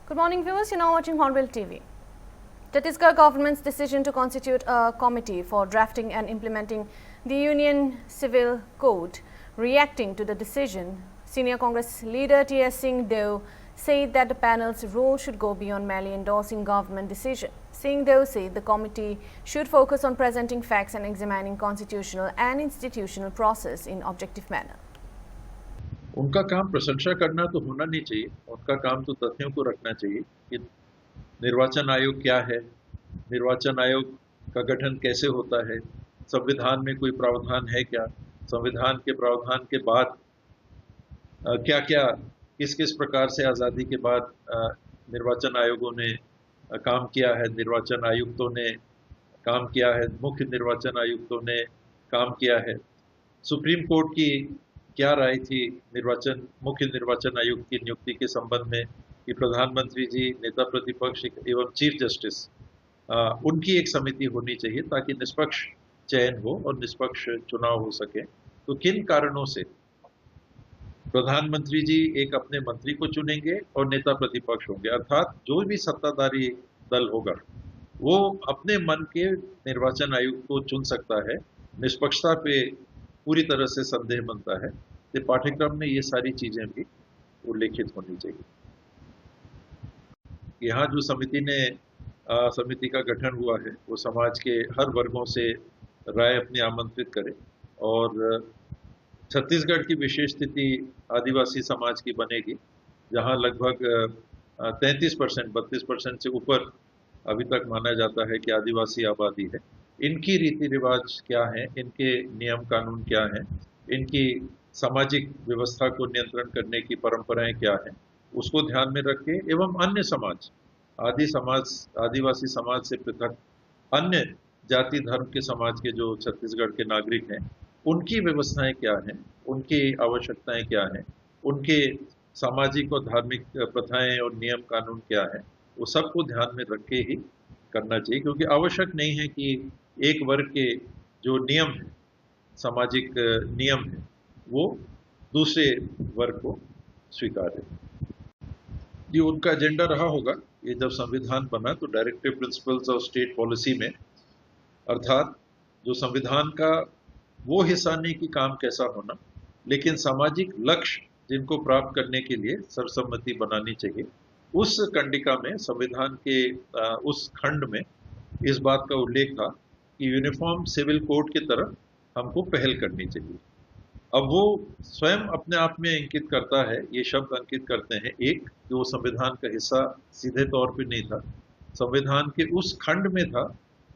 Good morning, viewers. You're now watching Hornbill TV. Chhattisgarh government's decision to constitute a committee for drafting and implementing the Union Civil Code. Reacting to the decision, senior Congress leader T.S. Singh Deo said that the panel's role should go beyond merely endorsing government decision. Singh Deo said the committee should focus on presenting facts and examining constitutional and institutional process in objective manner. उनका काम प्रशंसा करना तो होना नहीं चाहिए, उनका काम तो तथ्यों को रखना चाहिए कि निर्वाचन आयोग क्या है, निर्वाचन आयोग का गठन कैसे होता है, संविधान में कोई प्रावधान है क्या, संविधान के प्रावधान के बाद क्या क्या किस किस प्रकार से आज़ादी के बाद निर्वाचन आयोगों ने काम किया है, निर्वाचन आयुक्तों ने काम किया है, मुख्य निर्वाचन आयुक्तों ने काम किया है, सुप्रीम कोर्ट की क्या राय थी मुख्य निर्वाचन आयुक्त की नियुक्ति के संबंध में कि प्रधानमंत्री जी, नेता प्रतिपक्ष एवं चीफ जस्टिस उनकी एक समिति होनी चाहिए ताकि निष्पक्ष चयन हो और निष्पक्ष चुनाव हो सके। तो किन कारणों से प्रधानमंत्री जी एक अपने मंत्री को चुनेंगे और नेता प्रतिपक्ष होंगे, अर्थात जो भी सत्ताधारी दल होगा वो अपने मन के निर्वाचन आयुक्त को चुन सकता है। निष्पक्षता पे पूरी तरह से संदेह बनता है। तो पाठ्यक्रम में ये सारी चीजें भी उल्लेखित होनी चाहिए। यहाँ जो समिति का गठन हुआ है वो समाज के हर वर्गों से राय अपनी आमंत्रित करे और छत्तीसगढ़ की विशेष स्थिति आदिवासी समाज की बनेगी, जहाँ लगभग 32% से ऊपर अभी तक माना जाता है कि आदिवासी आबादी है। इनकी रीति रिवाज क्या है, इनके नियम कानून क्या हैं, इनकी सामाजिक व्यवस्था को नियंत्रण करने की परंपराएं क्या हैं, उसको ध्यान में रख के एवं अन्य समाज आदिवासी समाज से पृथक अन्य जाति धर्म के समाज के जो छत्तीसगढ़ के नागरिक हैं उनकी व्यवस्थाएं क्या हैं, उनकी आवश्यकताएं क्या हैं, उनके सामाजिक और धार्मिक प्रथाएं और नियम कानून क्या हैं, वो सबको ध्यान में रख के ही करना चाहिए। क्योंकि आवश्यक नहीं है कि एक वर्ग के जो नियम है, सामाजिक नियम है, वो दूसरे वर्ग को स्वीकार है। ये उनका एजेंडा रहा होगा। ये जब संविधान बना तो directive principles of state policy में, अर्थात जो संविधान का वो हिस्सा नहीं कि काम कैसा होना, लेकिन सामाजिक लक्ष्य जिनको प्राप्त करने के लिए सर्वसम्मति बनानी चाहिए, उस कंडिका में संविधान के उस खंड में इस बात का उल्लेख था कि यूनिफॉर्म सिविल कोड की तरफ हमको पहल करनी चाहिए। अब वो स्वयं अपने आप में अंकित करता है, ये शब्द अंकित करते हैं एक कि वो संविधान का हिस्सा सीधे तौर पे नहीं था, संविधान के उस खंड में था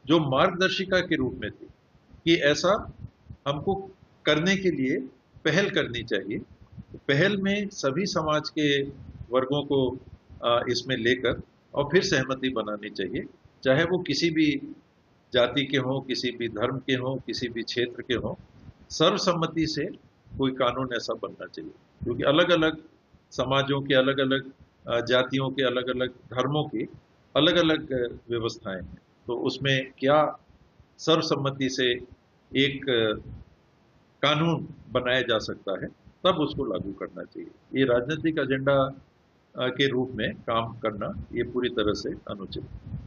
जो मार्गदर्शिका के रूप में थी कि ऐसा हमको करने के लिए पहल करनी चाहिए। पहल में सभी समाज के वर्गों को इसमें लेकर और फिर सहमति बनानी चाहिए, चाहे वो किसी भी जाति के हों, किसी भी धर्म के हों, किसी भी क्षेत्र के हों, सर्वसम्मति से कोई कानून ऐसा बनना चाहिए। क्योंकि अलग अलग समाजों के, अलग अलग जातियों के, अलग अलग धर्मों की अलग अलग व्यवस्थाएं हैं, तो उसमें क्या सर्वसम्मति से एक कानून बनाया जा सकता है, तब उसको लागू करना चाहिए। ये राजनीतिक एजेंडा के रूप में काम करना ये पूरी तरह से अनुचित है।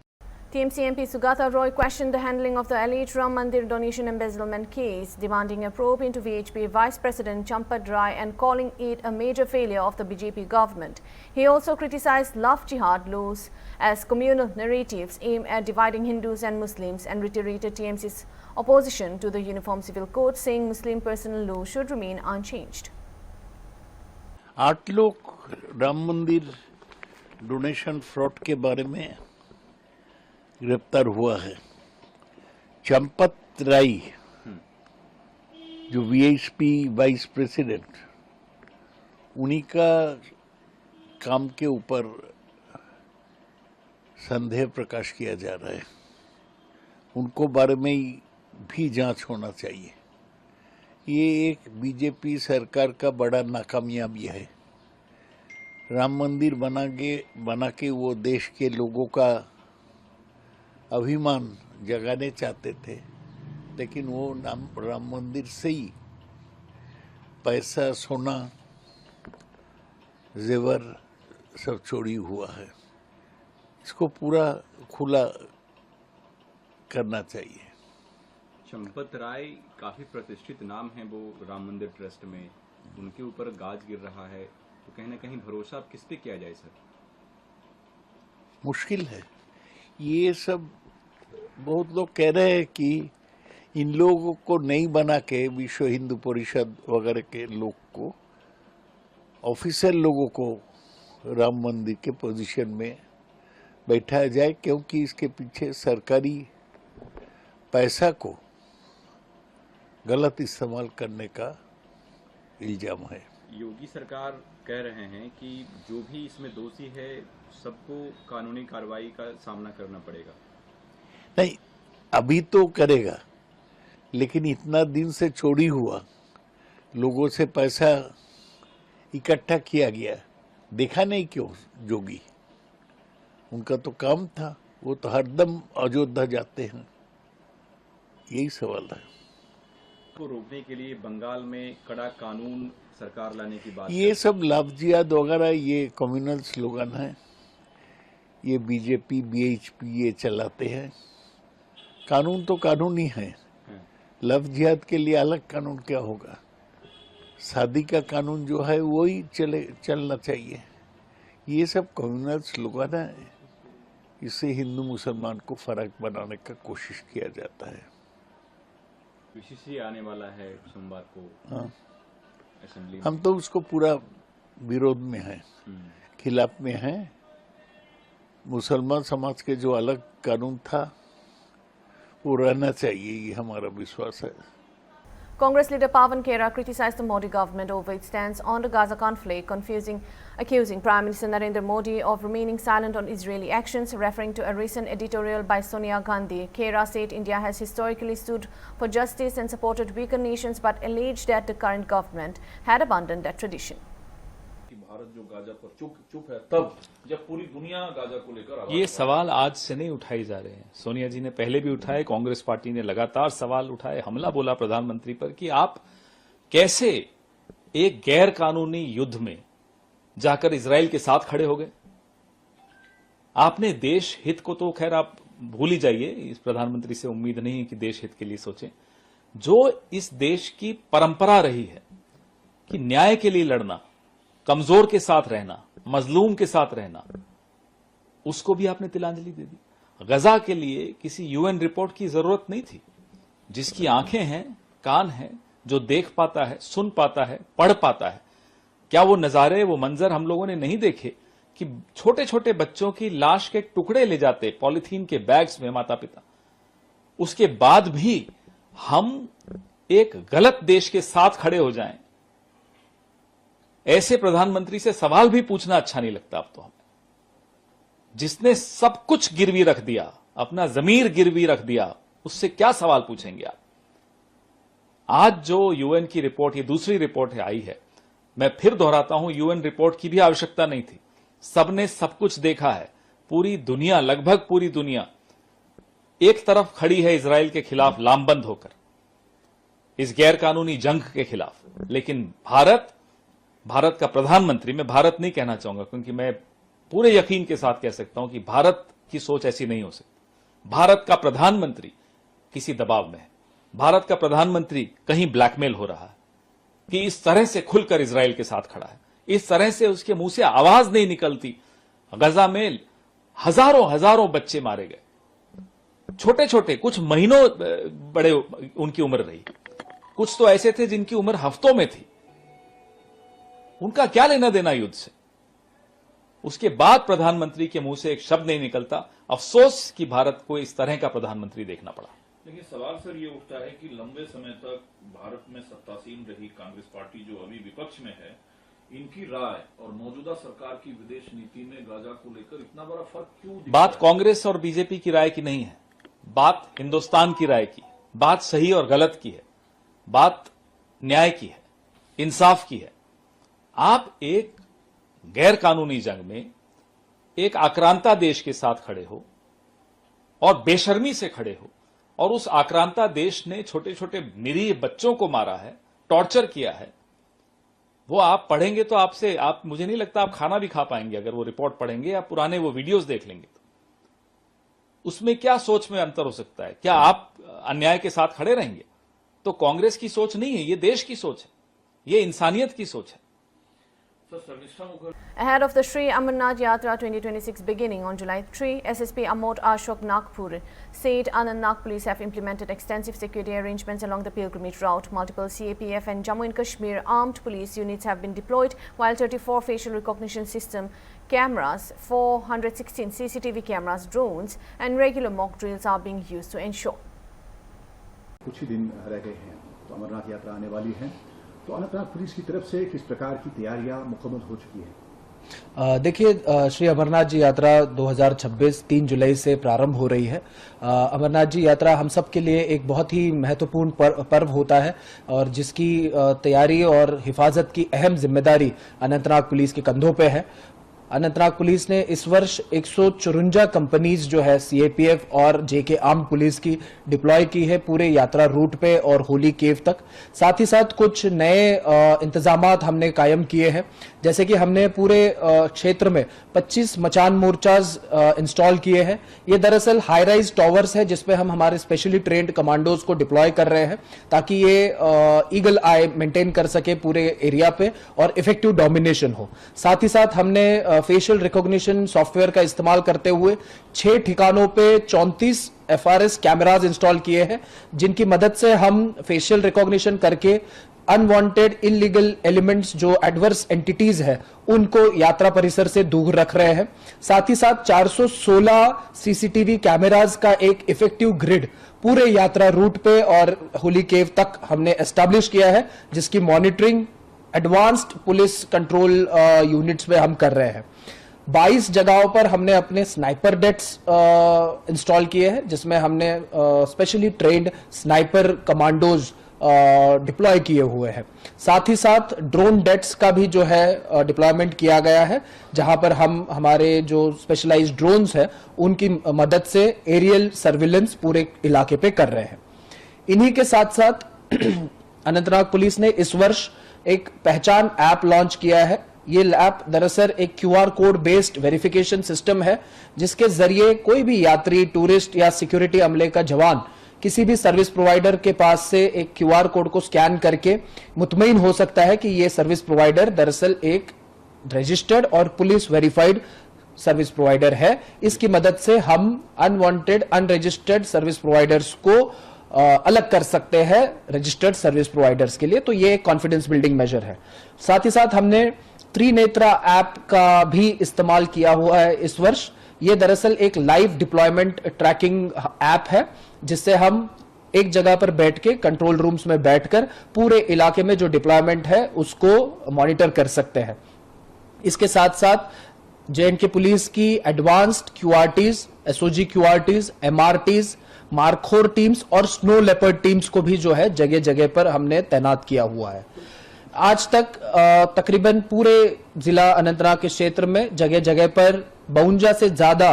TMC MP Sugata Roy questioned the handling of the alleged Ram Mandir donation embezzlement case, demanding a probe into VHP Vice President Champat Rai and calling it a major failure of the BJP government. He also criticized love jihad laws as communal narratives aimed at dividing Hindus and Muslims and reiterated TMC's opposition to the Uniform Civil Code, saying Muslim personal law should remain unchanged. 8 लोग राम मंदिर donation fraud के बारे में गिरफ्तार हुआ है। चंपत राय जो VHP vice president, उन्हीं का काम के ऊपर संदेह प्रकाश किया जा रहा है। उनको बारे में भी जांच होना चाहिए। ये एक बीजेपी सरकार का बड़ा नाकामयाबी है। राम मंदिर बना के वो देश के लोगों का अभिमान जगाने चाहते थे, लेकिन वो राम मंदिर से ही पैसा, सोना, जेवर सब चोरी हुआ है। इसको पूरा खुला करना चाहिए। चंपत राय काफी प्रतिष्ठित नाम है वो राम मंदिर ट्रस्ट में, उनके ऊपर गाज गिर रहा है, तो कहीं ना कहीं भरोसा अब किस पे किया जाए सर? मुश्किल है। ये सब बहुत लोग कह रहे हैं कि इन लोगों को नहीं बना के विश्व हिंदू परिषद वगैरह के लोग को, ऑफिसर लोगों को राम मंदिर के पोजीशन में बैठाया जाए, क्योंकि इसके पीछे सरकारी पैसा को गलत इस्तेमाल करने का इल्जाम है। योगी सरकार कह रहे हैं कि जो भी इसमें दोषी है सबको कानूनी कार्रवाई का सामना करना पड़ेगा। नहीं, अभी तो करेगा, लेकिन इतना दिन से चोरी हुआ, लोगों से पैसा इकट्ठा किया गया, देखा नहीं क्यों जोगी? उनका तो काम था, वो तो हरदम अयोध्या जाते हैं। यही सवाल है। को रोकने के लिए बंगाल में कड़ा कानून सरकार लाने की बात, ये सब लाफजियाद वगैरह ये कम्युनल स्लोगन है, ये बीजेपी बीएचपी ये चलाते हैं। कानून तो कानून ही है, लफ्जियात के लिए अलग कानून क्या होगा? शादी का कानून जो है वो ही चलना चाहिए। ये सब कम्युनल स्लोगन है, इससे हिंदू मुसलमान को फर्क बनाने का कोशिश किया जाता है। पीसीसी आने वाला है सोमवार को। हाँ, असेंबली में। हम तो उसको पूरा विरोध में हैं, खिलाफ में हैं। मुसलमान समाज के जो अलग कानून था वो रहना चाहिए, ये हमारा विश्वास है। Congress leader Pawan Khera criticized the Modi government over its stance on the Gaza conflict, accusing Prime Minister Narendra Modi of remaining silent on Israeli actions. Referring to a recent editorial by Sonia Gandhi, Khera said India has historically stood for justice and supported weaker nations, but alleged that the current government had abandoned that tradition. Bharat जो Gaza पर चुप है तब जब पूरी दुनिया Gaza को लेकर ये सवाल आज से नहीं उठाए जा रहे हैं। सोनिया जी ने पहले भी उठाए, कांग्रेस पार्टी ने लगातार सवाल उठाए, हमला बोला प्रधानमंत्री पर कि आप कैसे एक गैर कानूनी युद्ध में जाकर इजराइल के साथ खड़े हो गए। आपने देश हित को तो खैर आप भूल ही जाइए, इस प्रधानमंत्री से उम्मीद नहीं है कि देश हित के लिए सोचें। जो इस देश की परंपरा रही है कि न्याय के लिए लड़ना, कमजोर के साथ रहना, मजलूम के साथ रहना, उसको भी आपने तिलांजलि दे दी। गजा के लिए किसी यूएन रिपोर्ट की जरूरत नहीं थी। जिसकी आंखें हैं, कान हैं, जो देख पाता है, सुन पाता है, पढ़ पाता है, क्या वो नजारे, वो मंजर हम लोगों ने नहीं देखे कि छोटे छोटे बच्चों की लाश के टुकड़े ले जाते पॉलिथीन के बैग्स में माता पिता। उसके बाद भी हम एक गलत देश के साथ खड़े हो जाएं, ऐसे प्रधानमंत्री से सवाल भी पूछना अच्छा नहीं लगता। अब तो हमें, जिसने सब कुछ गिरवी रख दिया, अपना जमीर गिरवी रख दिया, उससे क्या सवाल पूछेंगे आप? आज जो यूएन की रिपोर्ट, ये दूसरी रिपोर्ट है आई है, मैं फिर दोहराता हूं, यूएन रिपोर्ट की भी आवश्यकता नहीं थी। सबने सब कुछ देखा है। पूरी दुनिया, लगभग पूरी दुनिया एक तरफ खड़ी है इजराइल के खिलाफ लामबंद होकर, इस गैर कानूनी जंग के खिलाफ। लेकिन भारत का प्रधानमंत्री, मैं भारत नहीं कहना चाहूंगा क्योंकि मैं पूरे यकीन के साथ कह सकता हूं कि भारत की सोच ऐसी नहीं हो सकती। भारत का प्रधानमंत्री किसी दबाव में है। भारत का प्रधानमंत्री कहीं ब्लैकमेल हो रहा है कि इस तरह से खुलकर इजराइल के साथ खड़ा है, इस तरह से उसके मुंह से आवाज नहीं निकलती। गजा में हजारों बच्चे मारे गए, छोटे छोटे, कुछ महीनों बड़े उनकी उम्र रही, कुछ तो ऐसे थे जिनकी उम्र हफ्तों में थी। उनका क्या लेना देना युद्ध से? उसके बाद प्रधानमंत्री के मुंह से एक शब्द नहीं निकलता। अफसोस कि भारत को इस तरह का प्रधानमंत्री देखना पड़ा। लेकिन सवाल सर ये उठता है कि लंबे समय तक भारत में सत्तासीन रही कांग्रेस पार्टी जो अभी विपक्ष में है, इनकी राय और मौजूदा सरकार की विदेश नीति में गाजा को लेकर इतना बड़ा फर्क क्यों दिखता बात है? कांग्रेस और बीजेपी की राय की नहीं है, बात हिंदुस्तान की राय की, बात सही और गलत की है, बात न्याय की है, इंसाफ की है। आप एक गैर कानूनी जंग में एक आक्रांता देश के साथ खड़े हो और बेशर्मी से खड़े हो, और उस आक्रांता देश ने छोटे छोटे निरीह बच्चों को मारा है, टॉर्चर किया है। वो आप पढ़ेंगे तो आप मुझे नहीं लगता आप खाना भी खा पाएंगे अगर वो रिपोर्ट पढ़ेंगे या पुराने वो वीडियोस देख लेंगे तो। उसमें क्या सोच में अंतर हो सकता है? क्या आप अन्याय के साथ खड़े रहेंगे? तो कांग्रेस की सोच नहीं है, ये देश की सोच है, ये इंसानियत की सोच है। Ahead of the Sri Amarnath Yatra 2026 beginning on July 3, SSP Amod Ashok Nagpur said Anantnag police have implemented extensive security arrangements along the pilgrimage route. Multiple CAPF and Jammu and Kashmir armed police units have been deployed, while 34 facial recognition system cameras, 416 CCTV cameras, drones and regular mock drills are being used to ensure. कुछ ही दिन रह गए हैं तो अमरनाथ यात्रा आने वाली है, तो अनंतनाग पुलिस की तरफ से किस प्रकार की तैयारियां मुकम्मल हो चुकी है? देखिए, श्री अमरनाथ जी यात्रा 2026 3 जुलाई से प्रारंभ हो रही है। अमरनाथ जी यात्रा हम सब के लिए एक बहुत ही महत्वपूर्ण पर्व होता है और जिसकी तैयारी और हिफाजत की अहम जिम्मेदारी अनंतनाग पुलिस के कंधों पे है। अनंतनाग पुलिस ने इस वर्ष 154 कंपनीज जो है सीएपीएफ और जेके आर्म पुलिस की डिप्लॉय की है पूरे यात्रा रूट पे और होली केव तक। साथ ही साथ कुछ नए इंतजामात हमने कायम किए हैं, जैसे कि हमने पूरे क्षेत्र में 25 मचान मोर्चाज इंस्टॉल किए हैं। ये दरअसल हाई राइज टॉवर्स है जिसपे हम हमारे स्पेशली ट्रेन्ड कमांडोज को डिप्लॉय कर रहे हैं ताकि ये ईगल आई मेंटेन कर सके पूरे एरिया पे और इफेक्टिव डोमिनेशन हो। साथ ही साथ हमने फेशियल रिकॉग्निशन सॉफ्टवेयर का इस्तेमाल करते हुए 6 ठिकानों पे 34 FRS कैमराज इंस्टॉल किए हैं, जिनकी मदद से हम फेशियल रिकॉग्निशन करके अनवांटेड इलीगल एलिमेंट्स जो एडवर्स एंटिटीज है उनको यात्रा परिसर से दूर रख रहे हैं। साथ ही साथ 416 सीसीटीवी कैमराज का एक इफेक्टिव ग्रिड पूरे यात्रा रूट पे और होली केव तक हमने एस्टैब्लिश किया है, जिसकी monitoring advanced police control units में हम कर रहे हैं। 22 जगहों पर हमने अपने स्नाइपर डेट्स इंस्टॉल किए हैं, जिसमें हमने specially trained sniper commandos deploy किए हुए हैं। साथ ही साथ ड्रोन डेट्स का भी जो है डिप्लॉयमेंट किया गया है, जहां पर हम हमारे जो स्पेशलाइज्ड ड्रोन्स है उनकी मदद से एरियल सर्विलेंस पूरे इलाके पे कर रहे हैं। इन्हीं के साथ साथ अनंतनाग पुलिस ने इस वर्ष एक पहचान ऐप लॉन्च किया है। ये ऐप दरअसल एक QR code based verification system है, जिसके जरिए कोई भी यात्री, टूरिस्ट या सिक्योरिटी अमले का जवान किसी भी सर्विस प्रोवाइडर के पास से एक QR कोड को स्कैन करके मुतमईन हो सकता है कि ये सर्विस प्रोवाइडर दरअसल एक रजिस्टर्ड और पुलिस वेरीफाइड सर्विस प्रोवाइडर है। इसकी मदद से हम अनवांटेड, अनरजिस्टर्ड सर्विस प्रोवाइडर्स को अलग कर सकते हैं रजिस्टर्ड सर्विस प्रोवाइडर्स के लिए। तो ये कॉन्फिडेंस बिल्डिंग मेजर है। साथ ही साथ हमने त्रिनेत्रा ऐप का भी इस्तेमाल किया हुआ है इस वर्ष। ये दरअसल एक लाइव डिप्लॉयमेंट ट्रैकिंग ऐप है, जिससे हम एक जगह पर बैठ के कंट्रोल रूम्स में बैठकर पूरे इलाके में जो डिप्लॉयमेंट है उसको मॉनिटर कर सकते हैं। इसके साथ साथ JNK पुलिस की advanced QRTs, SOG QRTs, MRTs, markhor teams और स्नो लेपर्ड टीम्स को भी जो है जगह जगह पर हमने तैनात किया हुआ है। आज तक तकरीबन पूरे जिला अनंतनाग के क्षेत्र में जगह जगह पर 52 से ज्यादा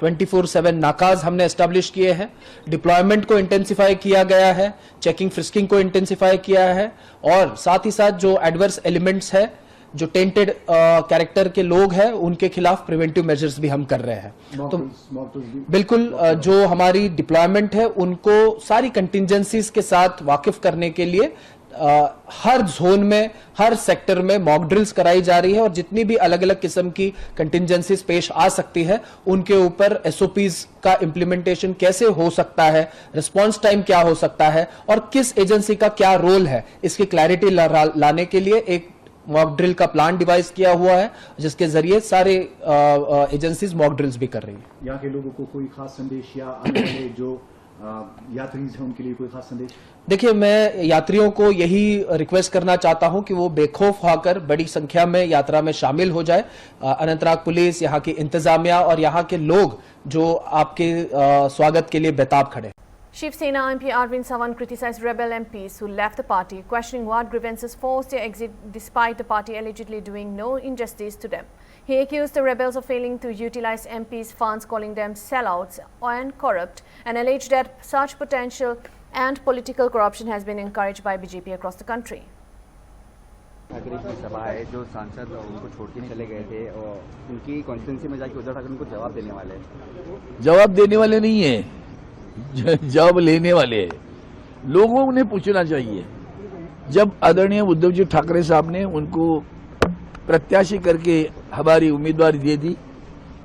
24/7 नाकाज हमने एस्टैब्लिश किए हैं। डिप्लॉयमेंट को इंटेंसिफाई किया गया है, चेकिंग फ्रिस्किंग को इंटेंसिफाई किया है और साथ ही साथ जो एडवर्स एलिमेंट्स है, जो टेंटेड कैरेक्टर के लोग हैं, उनके खिलाफ प्रिवेंटिव मेजर्स भी हम कर रहे हैं। तो बिल्कुल जो हमारी डिप्लॉयमेंट है उनको सारी कंटिजेंसीज के साथ वाकिफ करने के लिए हर जोन में, हर सेक्टर में मॉक ड्रिल्स कराई जा रही है और जितनी भी अलग अलग किस्म की कंटिजेंसीज पेश आ सकती है उनके ऊपर SOPs का इंप्लीमेंटेशन कैसे हो सकता है, रिस्पांस टाइम क्या हो सकता है और किस एजेंसी का क्या रोल है, इसकी क्लैरिटी लाने के लिए एक मॉक ड्रिल का प्लान डिवाइस किया हुआ है, जिसके जरिए सारे एजेंसीज मॉक ड्रिल्स भी कर रही हैं। यहाँ के लोगों को कोई खास संदेश या आने वाले जो यात्रीज हैं उनके लिए कोई खास संदेश? देखिए, मैं यात्रियों को यही रिक्वेस्ट करना चाहता हूं कि वो बेखौफ होकर बड़ी संख्या में यात्रा में शामिल हो जाए। अनंतनाग पुलिस, यहाँ की इंतजामिया और यहाँ के लोग जो आपके स्वागत के लिए बेताब खड़े। Shiv Sena MP Arvind Sawan criticized rebel MPs who left the party, questioning what grievances forced their exit despite the party allegedly doing no injustice to them. He accused the rebels of failing to utilize MPs' funds, calling them sellouts and corrupt, and alleged that such potential and political corruption has been encouraged by BJP across the country. Thackeray की सभा है, जो सांसद उनको छोड़ के चले गए थे और उनकी कॉन्स्टिट्यूंसी में जाके उद्धव ठाकरे उनको जवाब देने वाले हैं। जवाब देने वाले नहीं है, जवाब लेने वाले हैं। लोगों को उन्हें पूछना चाहिए। जब आदरणीय उद्धव जी ठाकरे साहब ने उनको प्रत्याशी करके हमारी उम्मीदवारी दे दी,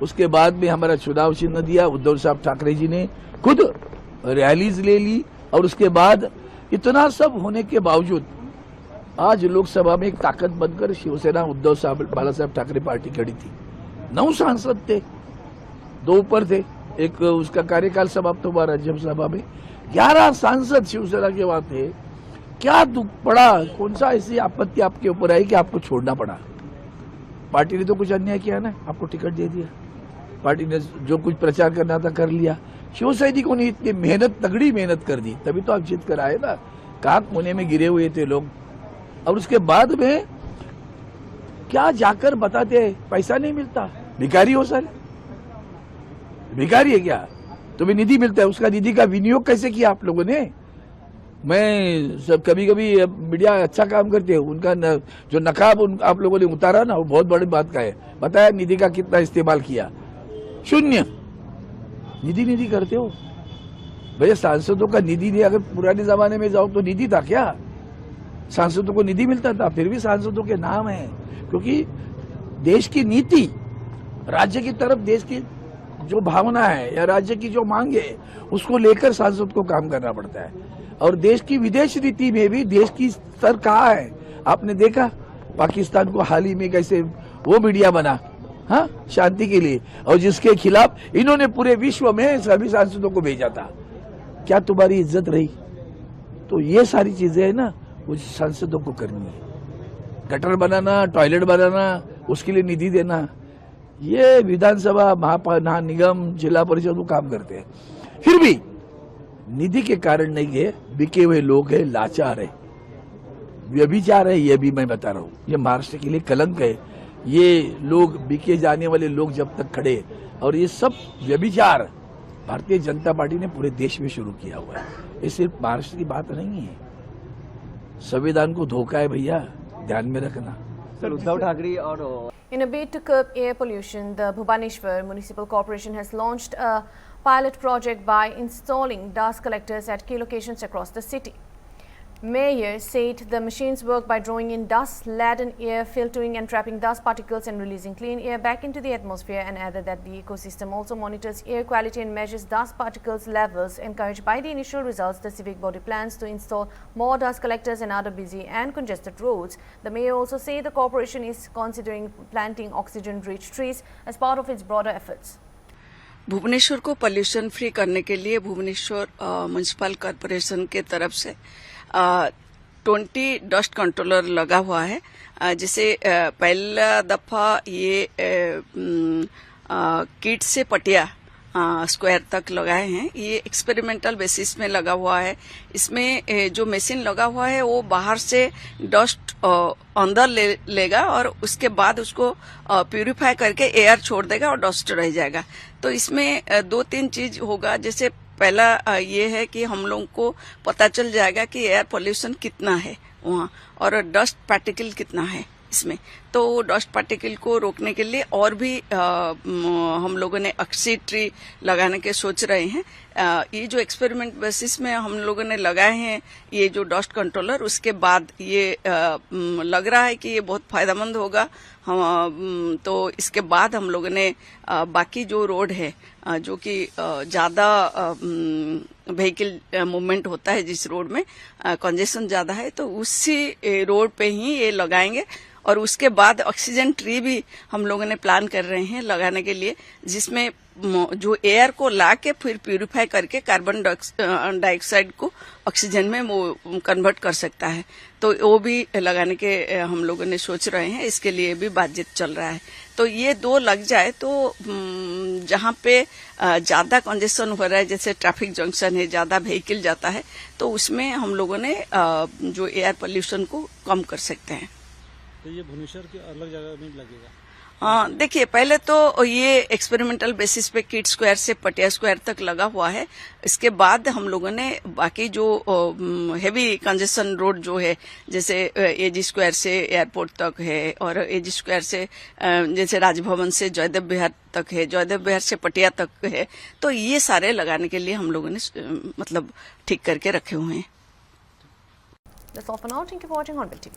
उसके बाद में हमारा चुनाव चिन्ह दिया, उद्धव साहब ठाकरे जी ने खुद रैलीज ले ली और उसके बाद इतना सब होने के बावजूद आज लोकसभा में एक ताकत बनकर शिवसेना उद्धव साहब बाला साहब ठाकरे पार्टी खड़ी थी। 9 सांसद थे, 2 ऊपर थे, एक उसका कार्यकाल समाप्त हुआ राज्यसभा में। 11 सांसद शिवसेना के वहां थे। क्या दुख पड़ा, कौन सा ऐसी आपत्ति आपके ऊपर आई कि आपको छोड़ना पड़ा? पार्टी ने तो कुछ अन्याय किया ना, आपको टिकट दे दिया, पार्टी ने जो कुछ प्रचार करना था कर लिया। शिव सैनिकों ने इतनी मेहनत, तगड़ी मेहनत कर दी, तभी तो आप जीत कर आए ना। कहाँ कोने में गिरे हुए थे लोग, और उसके बाद में क्या जाकर बताते पैसा नहीं मिलता, भिखारी हो सर, भिखारी है क्या? तुम्हें निधि मिलता है, उसका निधि का विनियोग कैसे किया आप लोगों ने? मैं सब कभी कभी मीडिया अच्छा काम करते हैं, उनका जो नकाब आप लोगों ने उतारा ना, वो बहुत बड़ी बात का है। बताया निधि का कितना इस्तेमाल किया, शून्य। निधि करते हो भैया, सांसदों का निधि नहीं। अगर पुराने जमाने में जाओ तो निधि था क्या? सांसदों को निधि मिलता था, फिर भी सांसदों के नाम है, क्योंकि देश की नीति, राज्य की तरफ देश की जो भावना है या राज्य की जो मांग है, उसको लेकर सांसद को काम करना पड़ता है। और देश की विदेश नीति में भी देश की स्तर कहाँ है? आपने देखा पाकिस्तान को हाल ही में कैसे वो मीडिया बना, हाँ, शांति के लिए, और जिसके खिलाफ इन्होंने पूरे विश्व में सभी सांसदों को भेजा था। क्या तुम्हारी इज्जत रही? तो ये सारी चीजें है ना, वो सांसदों को करनी है। गटर बनाना, टॉयलेट बनाना, उसके लिए निधि देना, ये विधानसभा, महानिगम, जिला परिषद वो काम करते हैं। फिर भी निधि के कारण नहीं है, बिके हुए लोग हैं, लाचार है, व्यभिचार है, ये भी मैं बता रहा हूँ। ये महाराष्ट्र के लिए कलंक है। ये लोग, बिके जाने वाले लोग जब तक खड़े, और ये सब व्यभिचार भारतीय जनता पार्टी ने पूरे देश में शुरू किया हुआ है। ये सिर्फ महाराष्ट्र की बात नहीं है, संविधान को धोखा है भैया, ध्यान में रखना। सर, उद्धव ठाकरे और In a bid to curb air pollution, the Bhubaneswar Municipal Corporation has launched a pilot project by installing dust collectors at key locations across the city. Mayor said the machines work by drawing in dust-laden air, filtering and trapping dust particles and releasing clean air back into the atmosphere, and added that the ecosystem also monitors air quality and measures dust particles levels. Encouraged by the initial results, the civic body plans to install more dust collectors in other busy and congested roads. The mayor also said the corporation is considering planting oxygen-rich trees as part of its broader efforts. Bhubaneswar को pollution free करने के लिए Bhubaneswar municipal corporation के तरफ से 20 dust controller लगा हुआ है, जिसे पहला दफा ये किट से पटिया स्क्वायर तक लगाए हैं। ये एक्सपेरिमेंटल बेसिस में लगा हुआ है। इसमें जो मशीन लगा हुआ है वो बाहर से डस्ट अंदर लेगा और उसके बाद उसको प्यूरिफाई करके एयर छोड़ देगा और डस्ट रह जाएगा। तो इसमें 2-3 चीज होगा। जैसे पहला ये है कि हम लोगों को पता चल जाएगा कि एयर पोल्यूशन कितना है वहाँ, और डस्ट पार्टिकल कितना है इसमें। तो डस्ट पार्टिकल को रोकने के लिए और भी हम लोगों ने ऑक्सी ट्री लगाने के सोच रहे हैं। ये जो एक्सपेरिमेंट बेसिस में हम लोगों ने लगाए हैं ये जो डस्ट कंट्रोलर, उसके बाद ये लग रहा है कि ये बहुत फायदेमंद होगा। तो इसके बाद हम लोगों ने बाकी जो रोड है जो कि ज्यादा व्हीकल मूवमेंट होता है, जिस रोड में कंजेशन ज्यादा है, तो उसी रोड पे ही ये लगाएंगे। और उसके बाद ऑक्सीजन ट्री भी हम लोगों ने प्लान कर रहे हैं लगाने के लिए, जिसमें जो एयर को ला के फिर प्यूरिफाई करके कार्बन डाइऑक्साइड को ऑक्सीजन में वो कन्वर्ट कर सकता है। तो वो भी लगाने के हम लोगों ने सोच रहे हैं, इसके लिए भी बातचीत चल रहा है। तो ये 2 लग जाए तो जहाँ पे ज्यादा कंजेशन हो रहा है, जैसे ट्रैफिक जंक्शन है, ज्यादा व्हीकल जाता है, तो उसमें हम लोगों ने जो एयर पोल्यूशन को कम कर सकते हैं। तो ये भुवनेश्वर की अलग जगह में लगेगा? देखिए, पहले तो ये एक्सपेरिमेंटल बेसिस पे किड स्क्वायर से पटिया स्क्वायर तक लगा हुआ है। इसके बाद हम लोगों ने बाकी जो हेवी कंजेशन रोड जो है, जैसे एजी स्क्वायर से एयरपोर्ट तक है और एजी स्क्वायर से जैसे राजभवन से जयदेव विहार तक है, जयदेव विहार से पटिया तक है, तो ये सारे लगाने के लिए हम लोगों ने मतलब ठीक करके रखे हुए हैं। That's all for now. Thank you for watching Hornbill TV.